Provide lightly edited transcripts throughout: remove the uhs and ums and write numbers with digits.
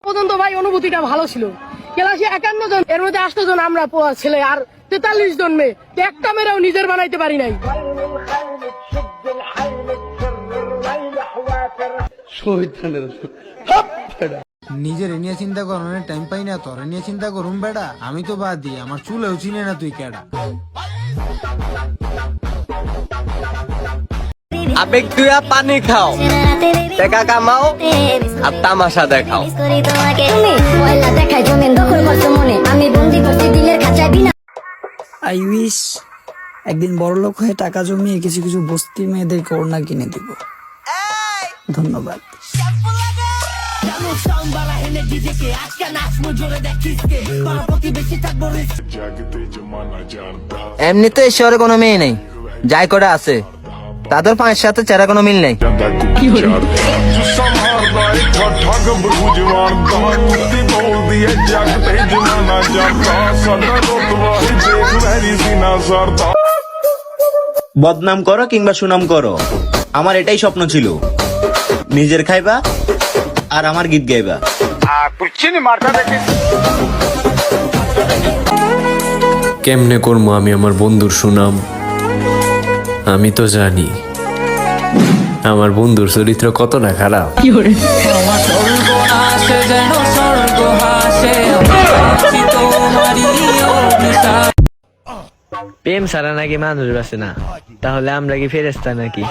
পর্যন্ত ভাই অনুভূতিটা ভালো ছিল। ক্লাসে 51 জন, এর মধ্যে 8 জন আমরা ছেলে আর 43 জন মেয়ে। একটা মেয়েরাও নিজের বানাইতে পারি নাই। নিজের নিয়ে চিন্তা করার টাইম পাই না, তোর নিয়ে চিন্তা করুম বেড়া। আমি তো বাদ দিই, আমার চুলেও চিনে না তুই কেডা। আবেগ তুইয়া পানি খাও, টাকা কামাও আর তামাশা দেখাও। আই উইশ একদিন বড় লোক হয়ে টাকা জমিয়ে কিছু কিছু বস্তি মেয়েদেরকে ওড়না কিনে দিব। ধন্যবাদ। এমনিতে এই শহরে কোনো মেয়ে নেই, যাই করে আছে তাদের পায়ের সাথে চেরা কোনো মিল নেই। বদনাম করো কিংবা সুনাম করো, আমার এটাই স্বপ্ন ছিল, নিজের খাইবা আর আমার গীত গাইবা। কেমনে করবো আমি আমার বন্ধুর সুনাম? আমি তো জানি আমার বন্ধুর চরিত্র কতটা খারাপ। প্রেম ছাড়া নাকি মানুষ বাঁচে না, তাহলে আমরা কি ফেরেশতা নাকি?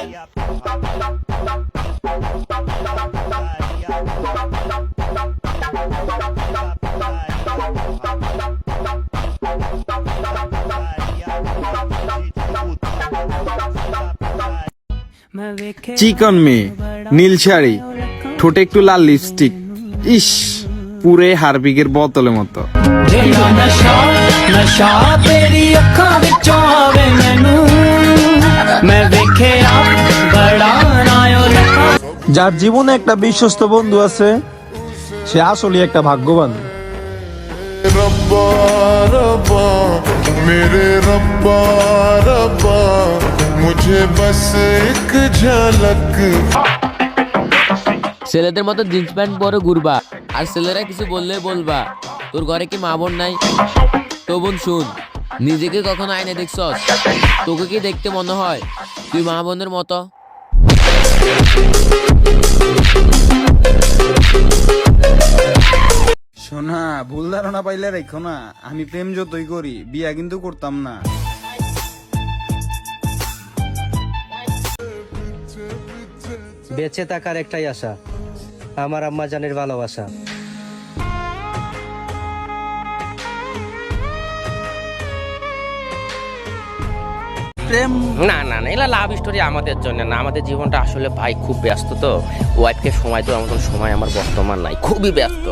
চিকন মেয়ে, নীল শাড়ি, ঠোঁটে একটু লাল লিপস্টিক, ইস পুরে হারপিকের বোতলের মতো। যার জীবনে একটা বিশ্বস্ত বন্ধু আছে সে আসলে একটা ভাগ্যবান। मेरे रब्बा रब्बा मुझे बस एक झलक। ছেলেদের মতো জিন্স প্যান্ট পরে ঘুরবা, আর ছেলেরা কিছু বললে বলবা তোর ঘরে কি মা বোন নাই? তো বোন শুন, নিজেকে কখনো আয়না দেখছস? তোকে কি দেখতে মনে হয় তুই মা বোনের মতো? শোনা, ভুল ধারণা পাইলে রেখো না, আমি প্রেম যতই করি বিয়া কিন্তু করতাম না। বেঁচে থাকার একটাই আশা, আমার আম্মা জানের ভালোবাসা। না না না, এলা লাভ স্টোরি আমাদের জন্য না। আমাদের জীবনটা আসলে ভাই খুব ব্যস্ত, তো ওয়াইফকে সময় দেওয়ার মতন সময় আমার বর্তমান নাই, খুবই ব্যস্ত।